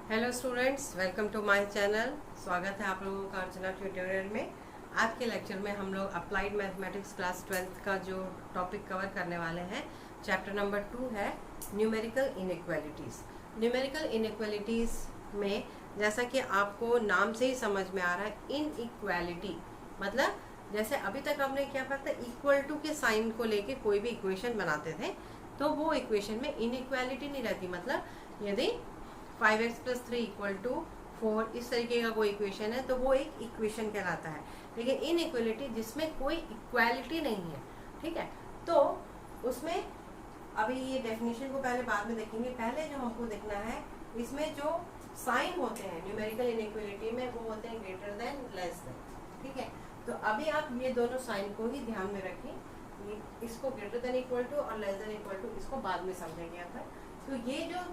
Hello students, welcome to my channel. स्वागत है आप लोगों का अर्चना ट्यूटोरियल में। आज के लेक्चर में हम लोग अप्लाइड मैथमेटिक्स क्लास 12th का जो टॉपिक कवर करने वाले हैं, चैप्टर नंबर 2 है न्यूमेरिकल इनइक्वालिटीज़। न्यूमेरिकल इनइक्वालिटीज़ में जैसा कि आपको नाम से ही समझ में आ रहा है, इनइक्वालिटी मतलब जैसे अभी तक हमने क्या पढ़ा था, इक्वल टू के साइन को लेके कोई भी इक्वेशन बनाते थे तो वो इक्वेशन में इनइक्वालिटी नहीं रहती। मतलब यदि 5x + 3 = 4 इस तरीके का कोई इक्वेशन है तो वो एक इक्वेशन कहलाता है। लेकिन इनइक्वालिटी जिसमें कोई इक्वालिटी नहीं है, ठीक है, तो उसमें अभी ये डेफिनेशन को पहले बाद में देखेंगे। पहले जो हमको देखना है, इसमें जो साइन होते हैं न्यूमेरिकल इनइक्वालिटी में वो होते हैं ग्रेटर देन, लेस देन, ठीक है। तो अभी आप ये दोनों साइन को ही ध्यान में रखें, इसको ग्रेटर देन इक्वल टू और लेस देन इक्वल टू इसको बाद में समझेंगे अपन। तो ये जो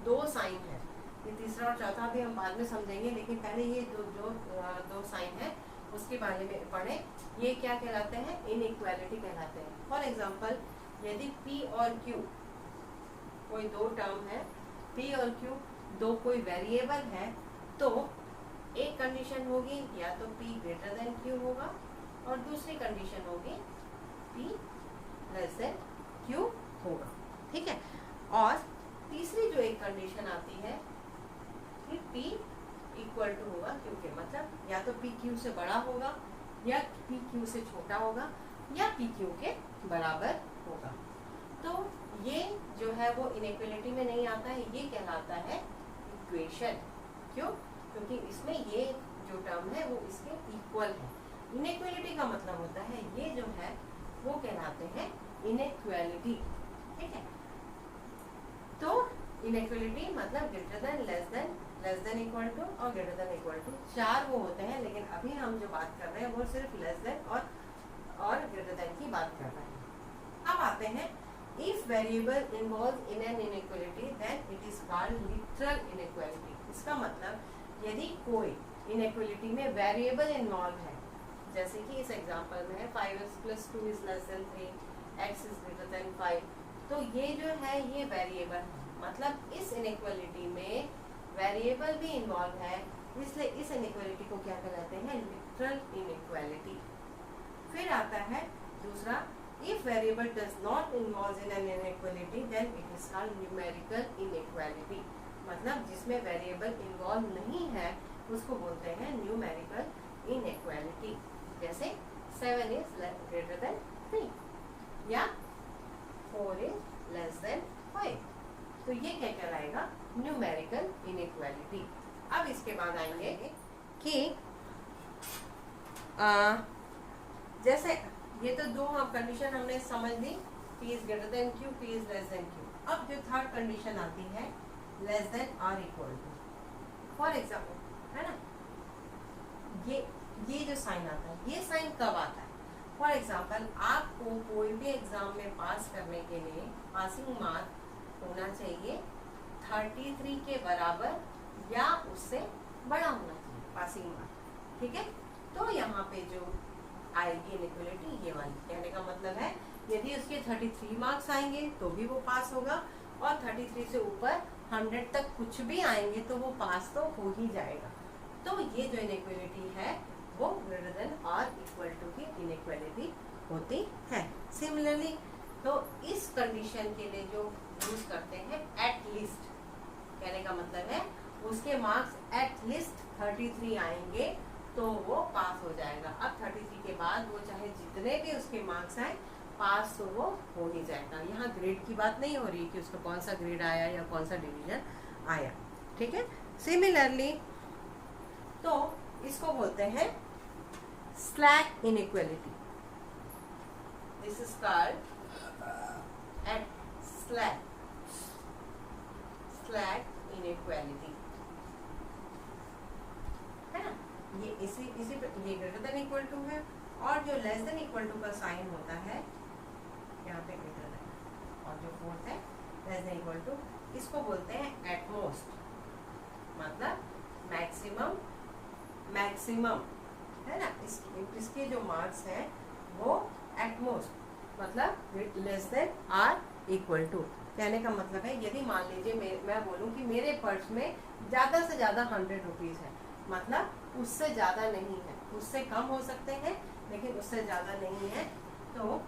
दो साइन है, ये तीसरा और चौथा भी हम बाद में समझेंगे, लेकिन पहले ये दो साइन है उसके बारे में पढ़े। ये क्या कहलाते हैं? इनइक्वालिटी कहलाते हैं। फॉर एग्जांपल, यदि P और Q कोई दो टर्म है, P और Q दो कोई वेरिएबल है, तो एक कंडीशन होगी या तो P ग्रेटर देन Q होगा और दूसरी कंडीशन होगी P लेस देन Q होगा, ठीक है। और तीसरी जो एक कंडीशन आती है कि P इक्वल टू होगा Q के, मतलब या तो P Q से बड़ा होगा या P Q से छोटा होगा या P Q के बराबर होगा। तो ये जो है वो इनइक्वालिटी में नहीं आता है, ये कहलाता है इक्वेशन। क्यों? क्योंकि इसमें ये जो टर्म है वो इसके इक्वल है। इनइक्वालिटी का मतलब होता है ये जो है वो कहलाते हैं इनइक्वालिटी, ठीक है। तो इनइक्वालिटी मतलब greater than, less than equal to और ग्रेटर देन इक्वल टू, चार वो होते हैं। लेकिन अभी हम जो बात कर रहे हैं वो सिर्फ लेस देन और ग्रेटर देन की बात कर रहे हैं। अब आते हैं, if variable involve in an inequality then it is called literal inequality. इसका मतलब यदि कोई इनइक्वालिटी में वेरिएबल इन्वॉल्व है, जैसे कि इस एग्जांपल में है 5x + 2 = 3, x > 5, तो ये जो है ये वेरिएबल है। मतलब इस इनइक्वालिटी में वेरिएबल भी इन्वॉल्व है, इसलिए इस इनइक्वालिटी को क्या कहलाते हैं? Literal inequality. फिर आता है दूसरा, if variable does not involve in an inequality then it is called numerical inequality. मतलब जिसमें वेरिएबल इन्वॉल्व नहीं है उसको बोलते हैं न्यूमेरिकल इनइक्वालिटी। जैसे 7 is greater than 3 या 4 is less than 5, तो ये क्या कहलाएगा? Numerical inequality. अब इसके बाद आएंगे कि जैसे ये तो दो हम कंडीशन हमने समझ ली, P is greater than Q, P is less than Q। अब जो थर्ड कंडीशन आती है लेस देन और इक्वल टू। फॉर एग्जाम्पल, है ना, ये जो साइन आता है, ये साइन कब आता है? फॉर एग्जाम्पल, आपको कोई भी एग्जाम में पास करने के लिए पासिंग मार्क होना चाहिए 33 के बराबर या उससे बड़ा होना चाहिए पासिंग मार्क, ठीक है। तो यहाँ पे जो आएगी इनइक्वालिटी ये वाली, कहने का मतलब है यदि उसके 33 मार्क्स आएंगे तो भी वो पास होगा, और 33 से ऊपर 100 तक कुछ भी आएंगे तो वो पास तो हो ही जाएगा। तो ये जो इनइक्वालिटी है वो ग्रेटर देन और इक्वल टू की इनइक्वालिटी होती है। सिमिलरली, तो इस कंडीशन के लिए जो यूज करते हैं एट लीस्ट, कहने का मतलब है उसके मार्क्स एट लीस्ट 33 आएंगे तो वो पास हो जाएगा। अब 33 के बाद वो चाहे जितने भी उसके मार्क्स आए, पास तो वो हो ही जाएगा। यहाँ ग्रेड की बात नहीं हो रही कि उसका कौन सा ग्रेड आया या कौन सा डिवीजन आया, ठीक है। सिमिलरली, तो इसको बोलते हैं slack inequality. This is called eight slack inequality, है ना। ये इसी ये ग्रेटर देन इक्वल टू है, और जो लेस देन इक्वल टू का साइन होता है यहाँ पे ग्रेटर देन, और जो फोर्थ है लेस देन इक्वल टू, इसको बोलते हैं एटमोस्ट, मतलब मैक्सिमम, है ना। इसके जो मार्क्स हैं वो एटमोस्ट मतलब less than or equal to. कहने का मतलब है यदि मान लीजिए मैं बोलूँ कि मेरे पर्स में ज़्यादा से ज़्यादा 100 रुपीज़ है, मतलब उससे ज़्यादा नहीं है, उससे कम हो सकते हैं लेकिन उससे ज़्यादा नहीं है, तो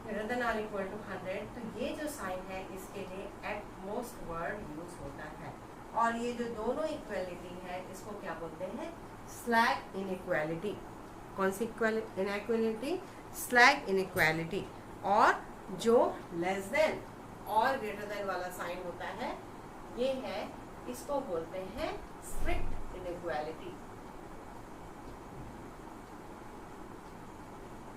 greater than or equal to 100, तो ये जो साइन है इसके लिए एट मोस्ट वर्ड यूज होता है। और ये जो दोनों इक्वालिटी है इसको क्या बोलते हैं? Slack inequality. कौन सी इनइक्वालिटी? Slack inequality. और जो लेस देन और ग्रेटर देन वाला साइन होता है ये है, इसको बोलते हैं स्ट्रिक्ट इनइक्वालिटी।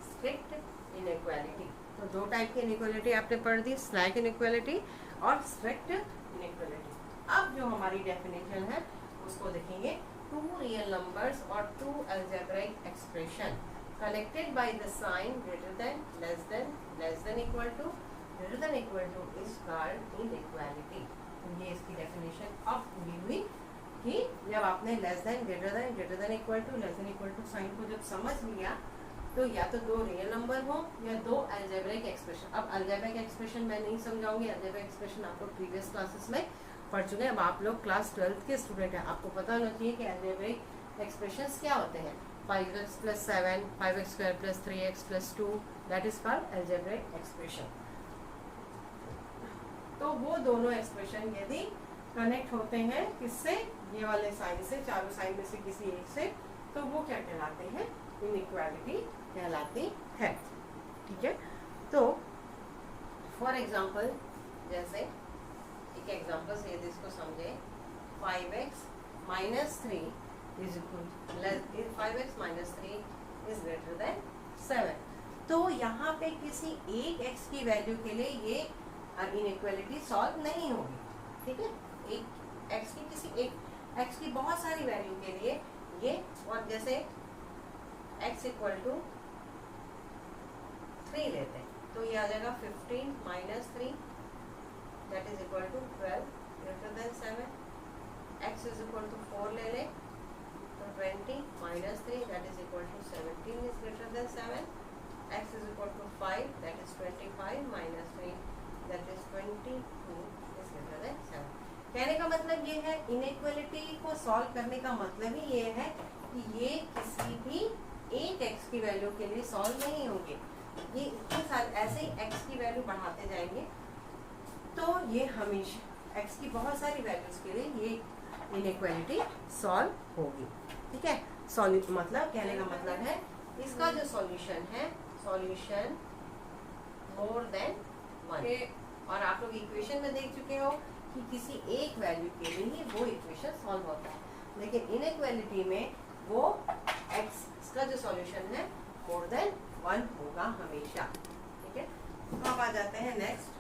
Strict inequality. तो दो टाइप की इनइक्वालिटी आपने पढ़ दी, स्लैक इनइक्वालिटी और स्ट्रिक्ट इनइक्वालिटी। अब जो हमारी डेफिनेशन है उसको देखेंगे। टू रियल नंबर्स और two algebraic expression connected by the sign greater than, less than equal to, greater than equal to is called inequality. तो ये इसकी डेफिनेशन अब पूरी हुई कि जब आपने less than, greater than equal to sign को जब समझ लिया तो या तो दो रियल नंबर हो या दो अलजेब्रिक एक्सप्रेशन। अब अलजेब्रिक एक्सप्रेशन मैं नहीं समझाऊंगी, अलजेब्रिक एक्सप्रेशन आप लोग प्रीवियस क्लासेस में पढ़ चुके हैं। अब आप लोग क्लास 12th के स्टूडेंट हैं, आपको पता होना चाहिए कि अलजेब्रिक एक्सप्रेशंस क्या होते हैं। 5x + 7, 5x² + 3x + 2, that is called algebraic expression. तो वो दोनों एक्सप्रेशन यदि कनेक्ट होते हैं किससे? ये वाले साइन से, चारों साइन में से किसी एक से, तो वो क्या कहलाते हैं? इनइक्वालिटी कहलाती है। ठीक है, तो फॉर एग्जाम्पल, जैसे एक एग्जाम्पल से यदि इसको समझे, 5x - 3 is equal 5x - 3 is greater than 7। तो यहाँ पे किसी एक x की वैल्यू के लिए ये इनइक्वालिटी सॉल्व नहीं होगी। ठीक है, एक x की किसी एक x की बहुत सारी वैल्यू के लिए ये, और जैसे x = 3 लेते हैं तो ये आ जाएगा 15 - 3 that is equal to 12 greater than 7। x = 4 ले लें तो 20 - 3 that is equal to 17 is greater than 7। x = 5 that is 25 - 3 that is 22 is greater than 7। कहने का मतलब ये है, इनइक्वालिटी को सॉल्व करने का मतलब ही ये है कि ये किसी भी एक x की वैल्यू के लिए सॉल्व नहीं होंगे। ये इतने सारे ऐसे ही x की वैल्यू बढ़ाते जाएंगे तो ये हमेशा x की बहुत सारी वैल्यूज के लिए ये इनइक्वालिटी सॉल्व होगी। ठीक है, मतलब कहने का मतलब है इसका जो सॉल्यूशन है, सॉल्यूशन मोर देन 1। और आप लोग इक्वेशन में देख चुके हो कि किसी एक वैल्यू के लिए ही वो इक्वेशन सॉल्व होता है, लेकिन इनइक्वालिटी में वो x का जो सॉल्यूशन है मोर देन 1 होगा हमेशा। ठीक है, तो अब आ जाते हैं नेक्स्ट।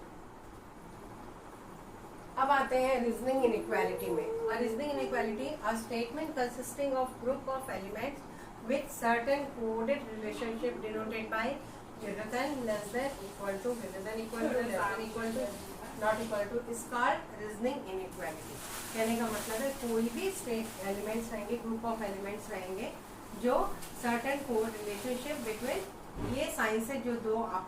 अब आते हैं रीजनिंग इनइक्वालिटी में। और reasoning inequality a statement consisting of group of elements with certain coded relationship denoted by greater than, less than, equal to, greater than equal to, less than equal to, not equal to is called reasoning inequality. कहने का मतलब है कोई भी state elements रहेंगे, group of elements रहेंगे जो certain code relationship between ये साइन से जो दो आप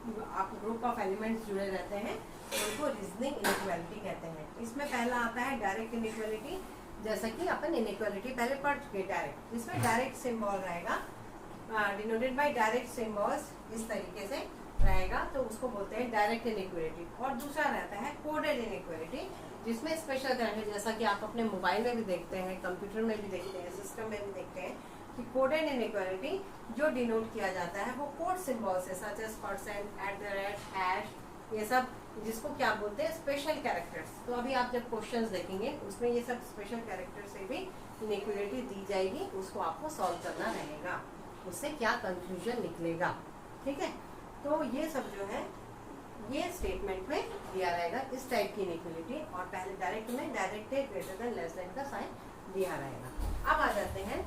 ग्रुप ऑफ एलिमेंट्स जुड़े रहते हैं उनको रीजनिंग इनइक्वालिटी कहते हैं। इसमें पहला आता है डायरेक्ट इनइक्वालिटी, जैसा कि अपन इनइक्वालिटी पहले पढ़ चुके डायरेक्ट। इसमें डायरेक्ट सिंबल रहेगा, डिनोटेड बाय डायरेक्ट सिंबल्स, इस तरीके से रहेगा, तो उसको बोलते हैं डायरेक्ट इनइक्वालिटी। और दूसरा रहता है कोडेड इनइक्वालिटी, जिसमें स्पेशल तरह है, जैसा कि आप अपने मोबाइल में भी देखते हैं, कंप्यूटर में भी देखते हैं, सिस्टम में भी देखते हैं कि कोडेड इनइक्वालिटी जो डिनोट किया जाता है वो कोड सिंबल से, सच एज %, हैश, ये सब, जिसको क्या बोलते हैं स्पेशल कैरेक्टर्स। तो अभी आप जब क्वेश्चंस देखेंगे उसमें ये सब स्पेशल कैरेक्टर से भी इनइक्वालिटी दी जाएगी, उसको आपको सॉल्व करना रहेगा, उससे क्या कंक्लूजन निकलेगा। ठीक है, तो ये सब जो है ये स्टेटमेंट में दिया रहेगा, इस टाइप की इनइक्वालिटी। और पहले डायरेक्ट में डायरेक्ट है ग्रेटर देन, लेस देन का साइन दिया रहेगा। अब आ जाते हैं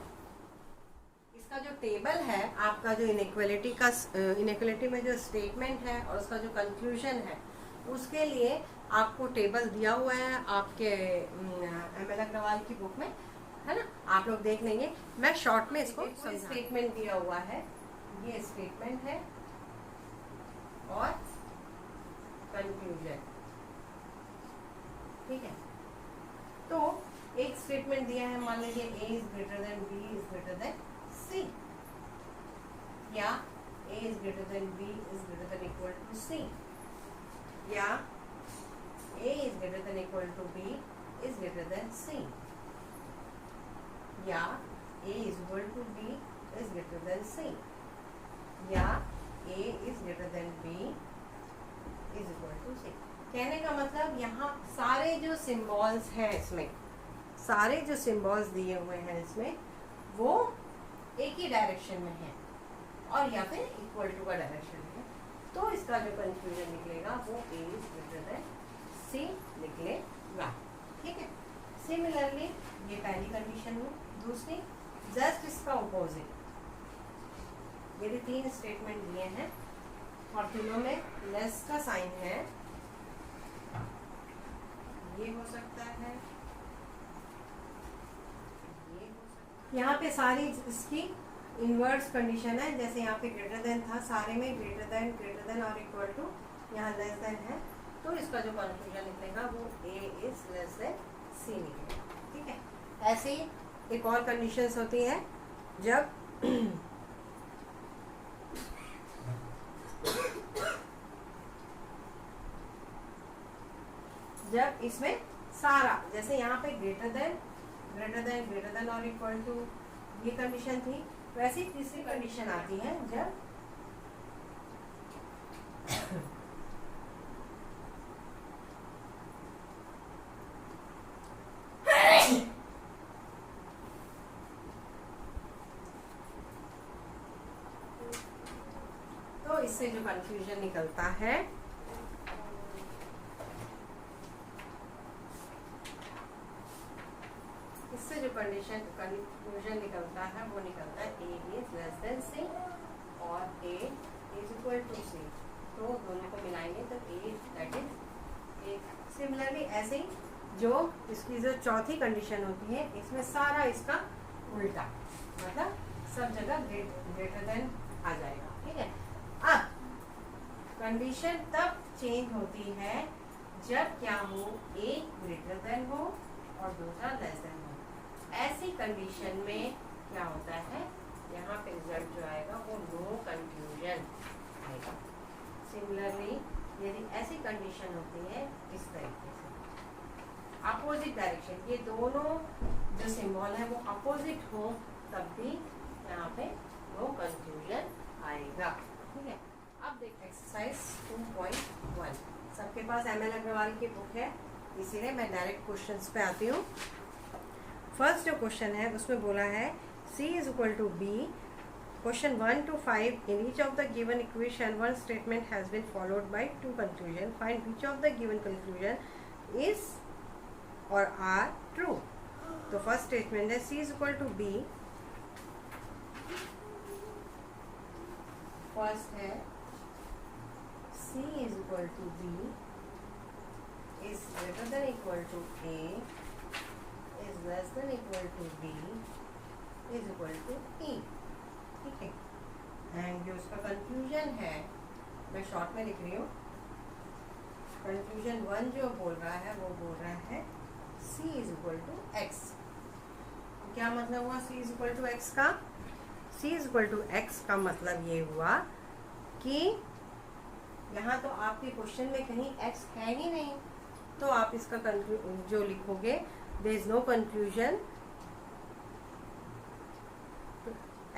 इसका जो टेबल है, आपका जो इनइक्वालिटी में जो स्टेटमेंट है और उसका जो कंक्लूजन है, उसके लिए आपको टेबल दिया हुआ है आपके ML अग्रवाल की बुक में, है ना, आप लोग देख लेंगे। मैं शॉर्ट में इसको स्टेटमेंट दिया हुआ है, ये स्टेटमेंट है और कंक्लूजन, ठीक है, तो एक स्टेटमेंट दिया है, मान लीजिए a is greater than b is greater than c, या a is greater than b is greater than equal to c, या a is greater than equal to b is greater than c, या a is equal to b is greater than c, या a is greater than b is equal to c। कहने का मतलब यहाँ सारे जो symbols हैं, इसमें सारे जो सिंबल्स दिए हुए हैं इसमें, वो एक ही डायरेक्शन में है और या फिर इक्वल टू का डायरेक्शन है, तो इसका जो कंफ्यूजन निकलेगा वो a is greater than c निकलेगा। ठीक है, सिमिलरली ये पहली कंडीशन हुई। दूसरी, जस्ट इसका अपोजिट, यदि 3 स्टेटमेंट दिए हैं और तीनों में लेस का साइन है, ये हो सकता है, ये हो सकता है, यहाँ पे सारी इसकी इनवर्स कंडीशन है, जैसे यहाँ पे ग्रेटर देन था, सारे में ग्रेटर देन और इक्वल टू, यहाँ लेस देन है, तो इसका जो कंक्लूजन निकलेगा वो a is less than c निकलेगा। ठीक है, ऐसे ही एक और कंडीशंस होती है, जब इसमें सारा, जैसे यहाँ पे ग्रेटर देन और इक्वल टू ये कंडीशन थी, वैसे ही तीसरी कंडीशन आती है जब तो इससे जो कंफ्यूजन निकलता है, इससे जो कंक्लूजन निकलता है वो निकलता है a is less than c और a is equal to c, तो दोनों को मिलाएंगे तो a that is a। Similarly ऐसे ही जो इसकी जो चौथी कंडीशन होती है, इसमें सारा इसका उल्टा, मतलब सब जगह ग्रेटर देन आ जाएगा। ठीक है, अब कंडीशन तब चेंज होती है जब क्या हो, a ग्रेटर देन हो और दूसरा लेस देन हो। ऐसी कंडीशन में क्या होता है, यहाँ पे रिजल्ट जो आएगा वो नो कंफ्यूजन आएगा। सिमिलरली यदि ऐसी कंडीशन होती है इस तरीके से, अपोजिट डायरेक्शन, ये दोनों जो सिंबल है वो अपोजिट हो, तब भी यहाँ पे नो कंफ्यूजन आएगा। ठीक है, अब देखते एक्सरसाइज 2.1। सबके पास ML अग्रवाल की बुक है, इसीलिए मैं डायरेक्ट क्वेश्चंस पे आती हूँ। फर्स्ट जो क्वेश्चन है उसमें बोला है C is equal to B, question 1 to 5, in each of the given equation one statement has been followed by 2 conclusion, find which of the given conclusion is or are true। तो first statement है C is equal to B, first है C is equal to B is greater than equal to A is less than equal to B is equal to E। ठीक है, and जो उसका conclusion है मैं short में लिख रही हूँ। कंक्लूजन 1 जो बोल रहा है वो बोल रहा है C is equal to X। क्या मतलब हुआ C is equal to X का? C is equal to X का मतलब ये हुआ कि यहाँ तो आपके क्वेश्चन में कहीं X है ही नहीं, तो आप इसका जो लिखोगे there is no conclusion,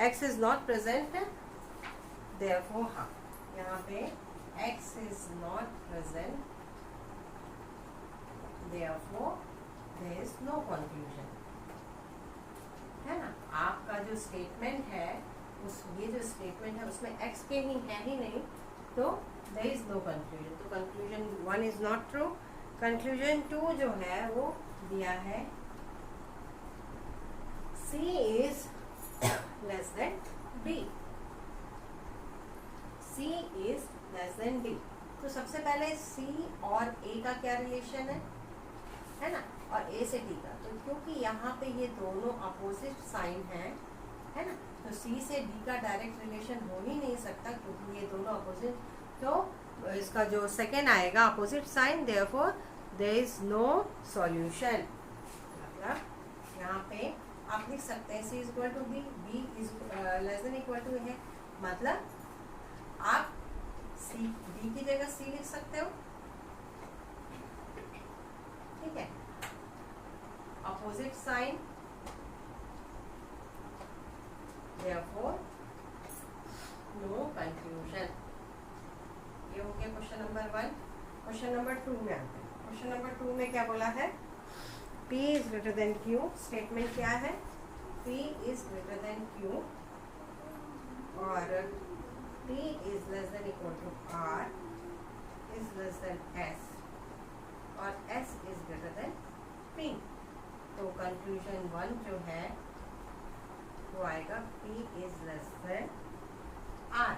X is not present, therefore हाँ यहाँ पे X is not present, therefore there is no conclusion। है ना, आपका जो स्टेटमेंट है ये जो स्टेटमेंट है उसमें X के ही है ही नहीं, तो there is no conclusion। तो conclusion 1 is not true। conclusion 2 जो है वो दिया है C is less than B, C is less than D। तो सबसे पहले C और A का क्या रिलेशन है ना, और A से D का, तो क्योंकि यहाँ पे ये दोनों अपोजिट साइन है ना, तो C से D का डायरेक्ट रिलेशन हो ही नहीं सकता क्योंकि ये दोनों अपोजिट, तो इसका जो सेकेंड आएगा opposite sign, therefore there is no solution. मतलब यहाँ पे आप लिख सकते हैं C is equal to B, B is less than equal to है, मतलब आप सी बी की जगह सी लिख सकते हो, ठीक है। Opposite sign, therefore no confusion. ये हो गया क्वेश्चन नंबर 1। क्वेश्चन नंबर 2 में आते हैं। क्वेश्चन नंबर 2 में क्या बोला है, P is greater than Q। Statement क्या है, P is greater than Q और P is less than equal to R is less than S और S is greater than P। तो कंक्लूजन 1 जो है वो आएगा P is less than R,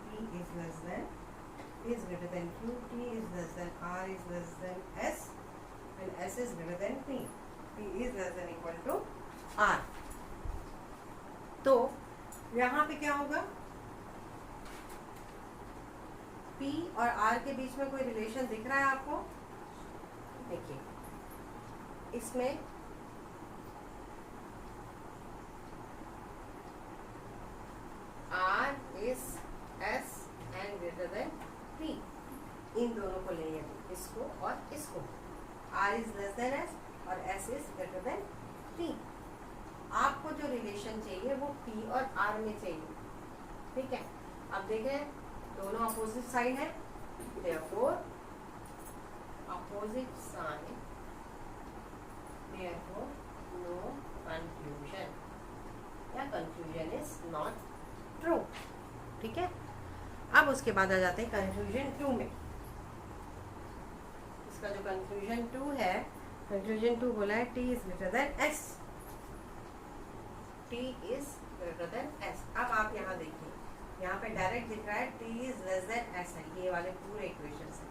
P is less than, P is greater than Q, T is less than R is less than S and S is greater than P, P is less than equal to R। तो यहाँ पे क्या होगा, P और R के बीच में कोई रिलेशन दिख रहा है आपको? देखिए इसमें R is S and greater than P, इन दोनों को ले, इसको और इसको, R is less than S और S is greater than P। आपको जो रिलेशन चाहिए वो P और R में चाहिए, ठीक है। अब देखें दोनों अपोजिट साइन है, therefore opposite sign, therefore no confusion या confusion is not true, ठीक है। अब उसके बाद आ जाते हैं कंक्लूजन 2 में। इसका जो कंक्लूजन 2 है, कंक्लूजन 2 बोला है T is greater than S, T is greater than S। अब आप यहाँ देखिए, यहाँ पे डायरेक्ट दिख रहा है T is less than S है, ये वाले पूरे इक्वेशन से,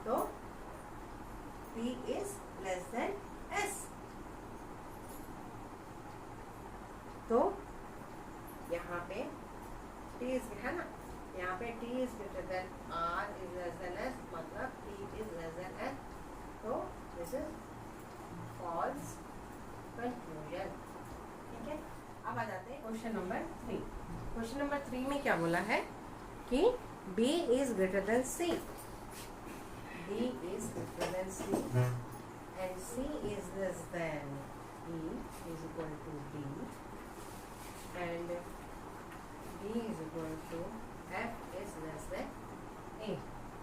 तो T is less than S। तो यहाँ पे T इज है ना, यहाँ पे T is greater then R is less than S, मतलब T is less than S, तो दिस इज फॉल्स कंक्लूजन, ठीक है। अब आ जाते हैं क्वेश्चन नंबर 3। क्वेश्चन नंबर 3 में क्या बोला है कि B is greater than C, B is greater than C and C is less than E is equal to D and D is equal to F is less than A।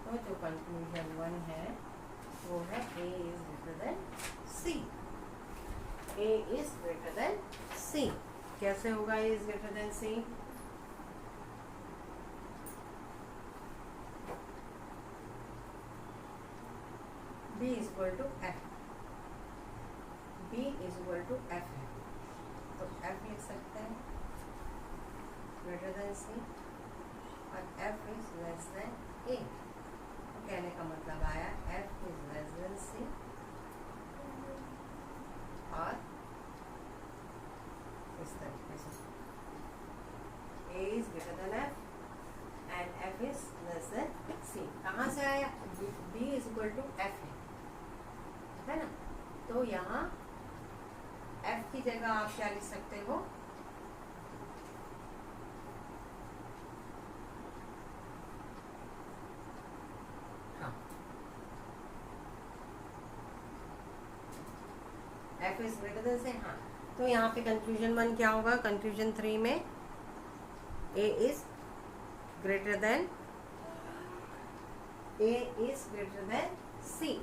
तो जो conclusion 1 है वो है A is greater than C, A is greater than C। कैसे होगा A is greater than C? B is equal to F, B is equal to F है, तो F लिख सकते हैं greater than C और F is less than A। तो कहने का मतलब आया F is less than C और इस तरीके से A is greater than F and F is less than C। कहाँ से आया? B is equal to F है ना, तो यहाँ F की जगह आप क्या लिख सकते हो, F is greater than से, हाँ। तो यहाँ पे कंक्लूजन 1 क्या होगा, कंक्लूजन 3 में A is greater than C,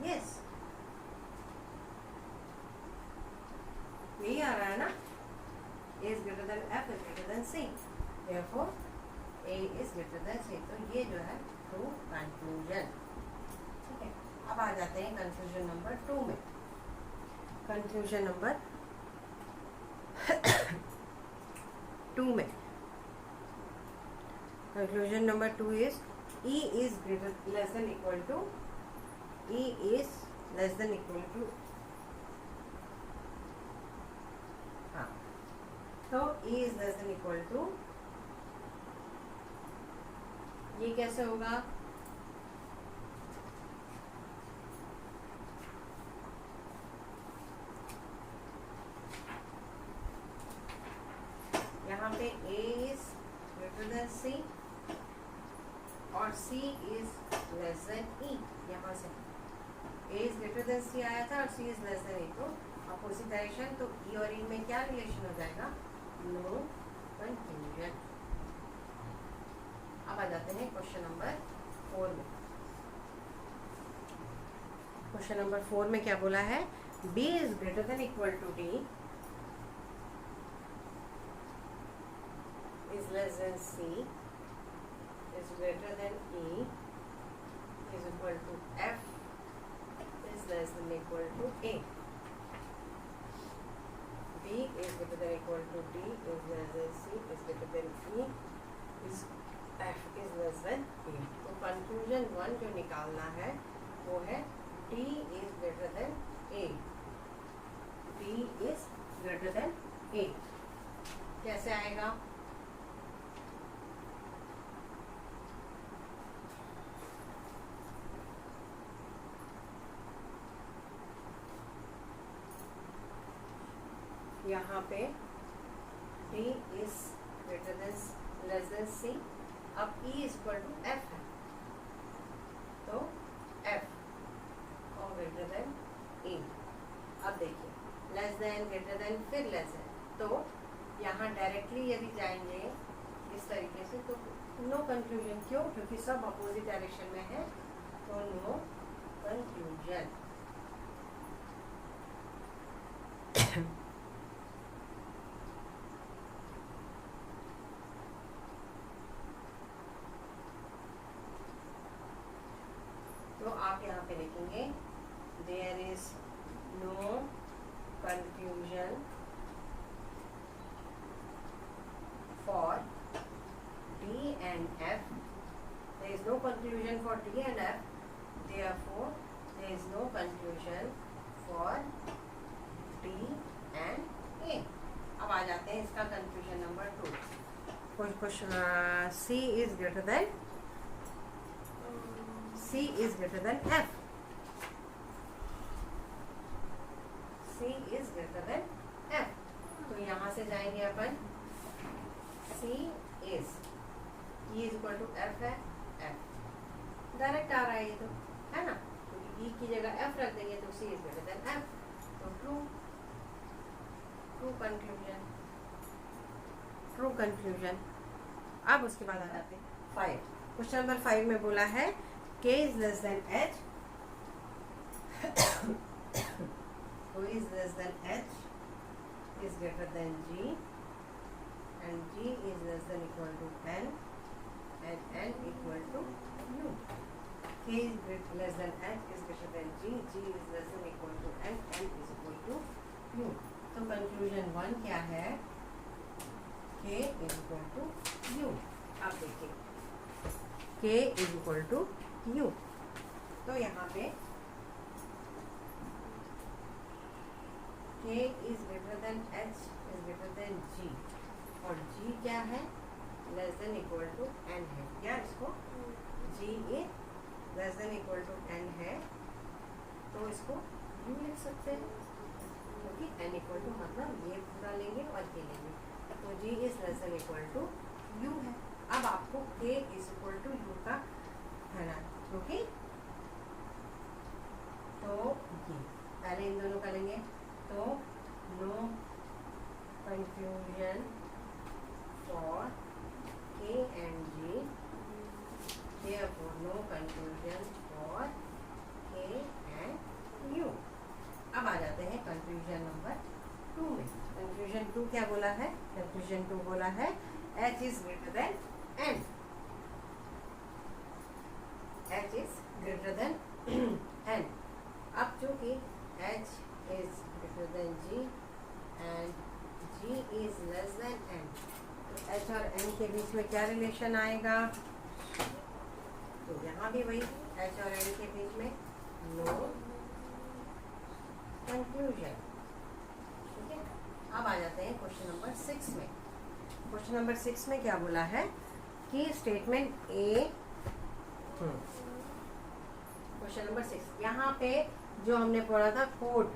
yes, यही आ रहा है ना, A is greater than F is greater than C, therefore A is greater than C। तो ये जो है ट्रू कंक्लूजन, ठीक है। अब आ जाते हैं कंक्लूजन नंबर 2 में। कंक्लूजन नंबर 2 में, conclusion number 2 is E is greater less than equal to, E is less than equal to, हाँ, तो E is less than equal to, ये कैसे होगा, लेस देन ई। यहाँ से ए इज ग्रेटर देन सी आया था और सी इज लेस देन ए, तो अपोजिट डायरेक्शन, तो ई और ई में क्या रिलेशन हो जाएगा? No confusion. अब आ जाते हैं क्वेश्चन नंबर 4 में। क्वेश्चन नंबर 4 में क्या बोला है? B is greater than equal to D is less than C is greater than E is equal to F is less than equal to A. B is greater than equal to D is less than C is greater than E is F is less than A. तो conclusion 1 जो निकालना है वो है D is greater than A. D is greater than A. कैसे आएगा? यहाँ पे D is greater than less than C, अब E is equal to F है, तो F और greater than E। अब देखिए लेस देन, ग्रेटर देन, फिर लेस देन, तो यहाँ डायरेक्टली यदि जाएंगे इस तरीके से तो नो कंफ्यूजन। क्यों? क्योंकि सब अपोजिट डायरेक्शन में है, तो नो कंफ्यूजन। तो आप यहाँ पे लिखेंगे there is no confusion for D and F. There is no confusion for D and F. Therefore, there is no confusion for D and A. अब आ जाते हैं इसका confusion number 2। Question C is greater than F. C is greater than F. तो यहाँ से जाएंगे अपन C is E is equal to F है, F डायरेक्ट आ रहा है ये तो, है ना, क्योंकि E की जगह F रख देंगे तो C is greater than F, तो ट्रू कंक्लूजन। अब उसके बाद आ जाते हैं 5। क्वेश्चन नंबर 5 में बोला है K is less than H, O is less than H is greater than G and G is less than equal to N and N equal to U. K is less than H is greater than G, G is less than equal to N, N is equal to U. तो conclusion 1 क्या है? K is equal to U। आप देखिए K is equal to U, तो यहाँ पे K is greater than H is greater than G और G क्या है? Less than equal to N है, या इसको G is less than equal to N है, तो इसको U लिख सकते हैं, क्योंकि N इक्वल टू मतलब ये पूरा लेंगे और ये लेंगे, तो G is less than equal to U है। अब आपको K is equal to U का है ना, क्योंकि तो ये पहले इन दोनों का लेंगे, तो no confusion for K and G, therefore no confusion for K and U। अब आ जाते हैं कंफ्यूजन नंबर 2 में। कंफ्यूजन 2 क्या बोला है? कंफ्यूजन 2 बोला है H is greater than N, H is greater than N। अब चूंकि H is greater than G and G is less than N, तो H और N के बीच में क्या रिलेशन आएगा? तो यहाँ भी वही H और N के बीच में नो कंक्लूजन। ठीक है, अब आ जाते हैं क्वेश्चन नंबर 6 में। क्वेश्चन नंबर 6 में क्या बोला है कि स्टेटमेंट ए, क्वेश्चन नंबर 6 यहाँ पे जो हमने पढ़ा था कोड,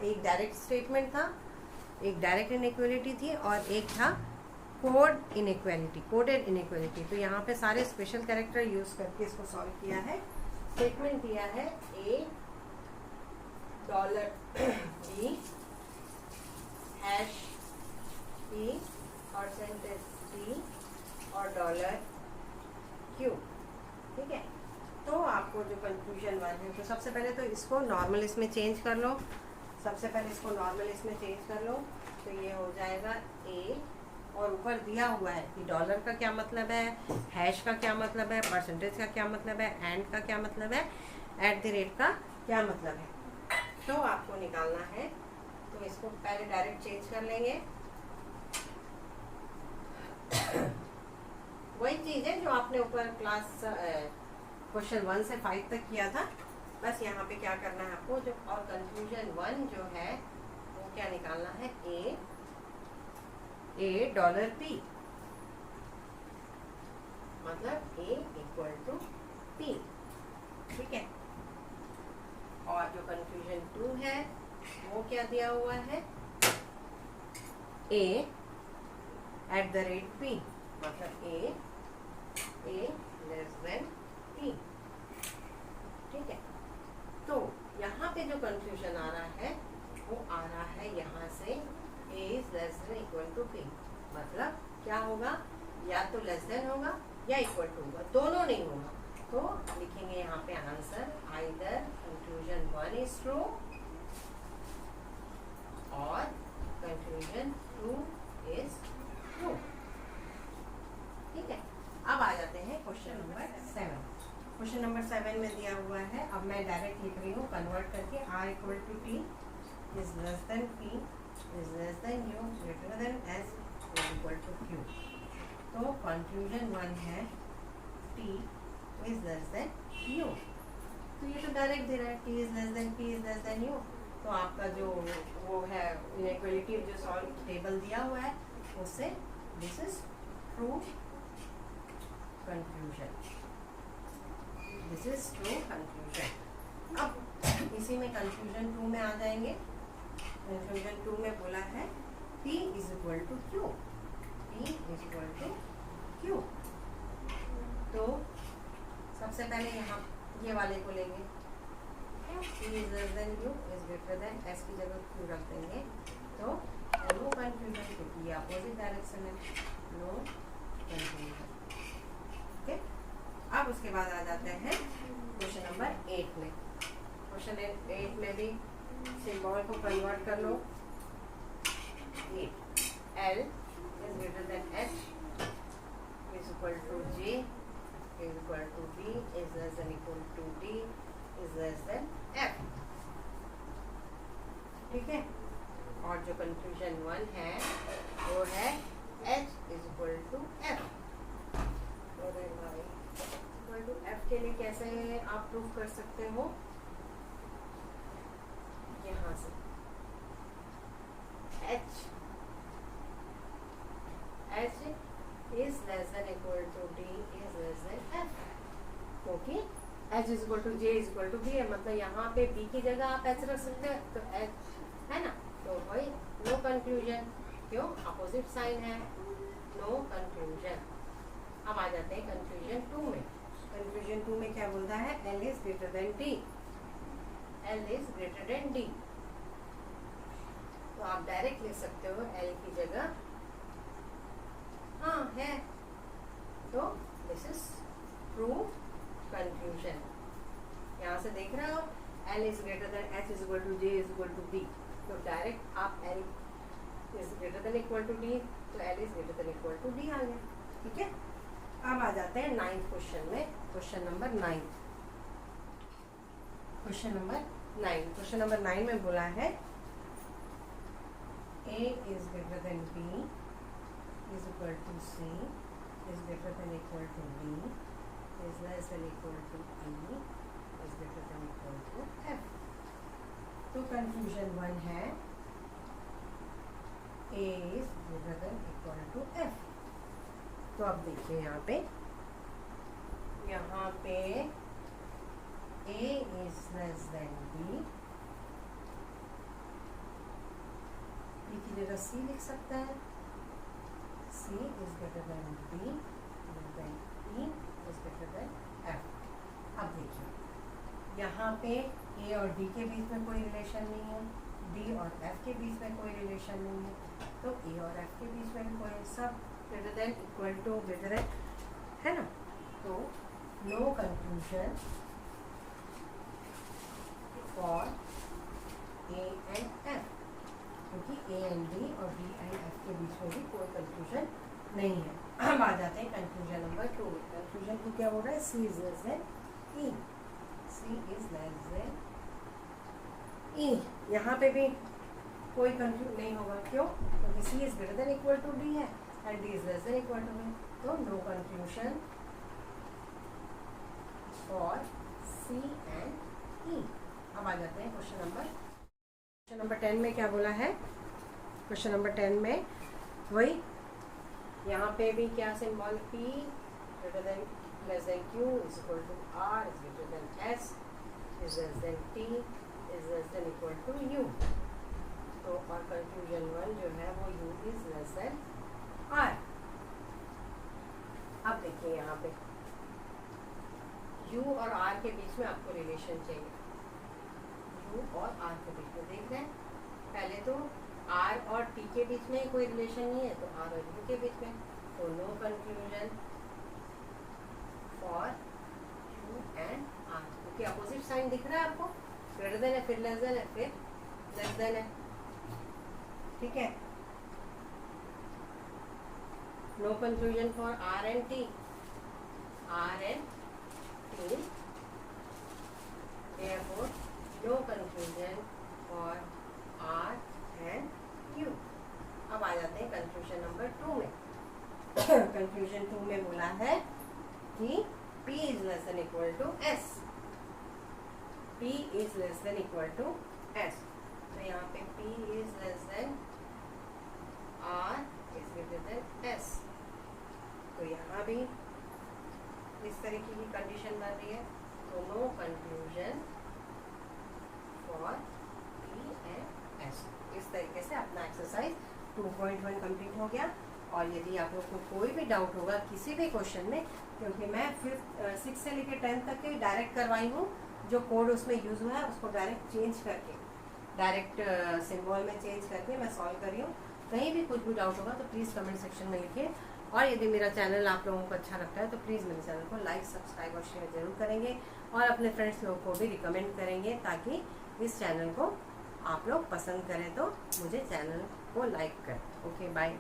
एक डायरेक्ट स्टेटमेंट था, एक डायरेक्ट इनइक्वालिटी थी और एक था कोड इनइक्वालिटी, कोडेड इनइक्वालिटी। तो यहाँ पे सारे स्पेशल कैरेक्टर यूज करके इसको सॉल्व किया है। स्टेटमेंट दिया है A dollar B hash E percentage सी और डॉलर क्यू। ठीक है, तो आपको जो कंफ्यूजन वन है, तो सबसे पहले तो इसको नॉर्मल इसमें चेंज कर लो। सबसे पहले इसको नॉर्मल इसमें चेंज कर लो, तो ये हो जाएगा ए, और ऊपर दिया हुआ है कि डॉलर का क्या मतलब है, हैश का क्या मतलब है, परसेंटेज का क्या मतलब है, एंड का क्या मतलब है, एट द रेट का क्या मतलब है। तो आपको निकालना है, तो इसको पहले डायरेक्ट चेंज कर लेंगे। वही चीज़ है जो आपने ऊपर क्लास क्वेश्चन 1 से 5 तक किया था, बस यहाँ पे क्या करना है आपको, जो और कंफ्यूजन 1 जो है वो क्या निकालना है, ए डॉलर पी, मतलब ए इक्वल टू पी। ठीक है, और जो कंफ्यूजन 2 है वो क्या दिया हुआ है, ए एट द रेट पी, मतलब ए लेस देन पी। ठीक है, तो यहाँ पे जो कंफ्यूजन आ रहा है वो आ रहा है यहाँ से A is less than equal to P, मतलब क्या होगा, या तो लेस देन होगा या इक्वल टू होगा, दोनों नहीं होगा। तो लिखेंगे यहाँ पे answer either confusion 1 is true और कंफ्यूजन 2 इज ट्रू। ठीक है, अब आ जाते हैं क्वेश्चन नंबर 7। क्वेश्चन नंबर 7 में दिया हुआ है, अब मैं डायरेक्ट लिख रही हूँ कन्वर्ट करके, R equal to T is less than P is less than U greater than S is equal to Q. तो कंफ्यूजन 1 है T is less than U, तो ये तो डायरेक्ट दे रहा है T is less than P is less than U. तो आपका जो वो है इनइक्वालिटी जो सॉल्व टेबल दिया हुआ है उससे this is true confusion, this is true confusion. अब इसी में कंफ्यूजन 2 में आ जाएंगे। कंफ्यूजन 2 में बोला है P is equal to Q, P is equal to Q. तो सबसे पहले यहाँ ये वाले को लेंगे, P is less than U is greater than S की जगह Q रख देंगे, तो नो कंफ्यूजन, क्योंकि ये अपोजिट डायरेक्शन है, नो कंफ्यूजन। ओके, अब उसके बाद आ जाते हैं क्वेश्चन नंबर 8 में। क्वेश्चन 8 में भी सिंबल को कन्वर्ट कर लो, L is greater than H is equal to J is equal to B is less than equal to D is less than F. ठीक है, और जो कंफ्यूजन 1 है वो है H is equal to F. F के लिए कैसे आप प्रूफ कर सकते हो, यहाँ से H is less than equal to D is less than F, क्योंकि H is equal to J is equal to B है, मतलब यहाँ पे बी की जगह आप एच रख सकते हैं, तो एच है ना, तो वही नो कंफ्यूजन, क्यों अपोजिट साइन है, नो कंफ्यूजन। अब आ जाते हैं कंफ्यूजन 2 में। कंफ्यूजन 2 में क्या बोलता है, L is greater then D, L is greater then D. तो आप डायरेक्ट लिख सकते हो एल की जगह, हाँ है, तो दिस इज ट्रू कंफ्यूजन। यहाँ से देख रहे हो L is greater than H is equal to J is equal to B, तो डायरेक्ट आप L is greater than equal to D, तो L is greater than equal to D आ गया। ठीक है, अब आ जाते हैं 9th क्वेश्चन में, question number 9। Question number 9, question number 9 में बोला है A is greater than B is equal to C is greater than equal to D is less than equal to E is greater than equal to F। तो confusion 1 है A is greater than equal to F। तो अब देखिए यहाँ पे A is less than B, B की जगह C लिख सकते हैं, C C is greater than D then E is greater than F। अब देखिए यहाँ पे A और D के बीच में कोई रिलेशन नहीं है, D और F के बीच में कोई रिलेशन नहीं है, तो A और F के बीच में भी कोई, सब greater than equal to greater than है ना। तो no conclusion for A and F, क्योंकि A एंड D और D एंड F के बीच में भी कोई कंक्लूजन नहीं है। हम आ जाते हैं कंक्लूजन नंबर 2। कंक्लूजन को क्या बोल रहा है? C is less then E, C is less then E। यहाँ पे भी कोई कंक्लूजन नहीं होगा, क्यों? क्योंकि C is greater than equal to D है and D is less than equal to B, तो no conclusion for C and E। अब आ जाते हैं क्वेश्चन नंबर 10 में क्या बोला है? क्वेश्चन नंबर 10 में वही, यहाँ पे भी क्या symbol, P greater than less than Q is equal to R is greater than S is less than T is less than equal to U। तो और कंक्लूजन 1 जो है वो U is less than R। अब देखिए यहाँ पे U और R के बीच में आपको रिलेशन चाहिए, U और R के बीच में देख रहे हैं। पहले तो R और T के बीच में कोई रिलेशन नहीं है, तो R और U के बीच में, तो no conclusion for U and R, क्योंकि अपोजिट साइन दिख रहा है आपको, ग्रेटर देन है, फिर लेस देन है, फिर लेस देन है, ठीक है। No conclusion for R and T, R and T, therefore no conclusion for R and U। अब आ जाते हैं कंक्लूजन नंबर 2 में। कंक्लूजन 2 में बोला है कि P is less than equal to S, P is less than equal to S। तो यहाँ पे P is less than R is greater than S, तो यहाँ भी इस तरीके की कंडीशन बन रही है, तो no conclusion for P and S। इस तरीके से अपना एक्सरसाइज 2.1 कंप्लीट हो गया। और यदि आप लोग को कोई भी डाउट होगा किसी भी क्वेश्चन में, क्योंकि मैं 6 से लेकर 10 तक के डायरेक्ट करवाई हूँ, जो कोड उसमें यूज़ हुआ है उसको डायरेक्ट चेंज करके, डायरेक्ट सिंबल में चेंज करके मैं सॉल्व कर रही हूँ। कहीं भी कुछ भी डाउट होगा तो प्लीज़ कमेंट सेक्शन में लिखिए। और यदि मेरा चैनल आप लोगों को अच्छा लगता है तो प्लीज़ मेरे चैनल को लाइक, सब्सक्राइब और शेयर जरूर करेंगे, और अपने फ्रेंड्स लोगों को भी रिकमेंड करेंगे, ताकि इस चैनल को आप लोग पसंद करें तो मुझे चैनल को लाइक करें। Okay, bye.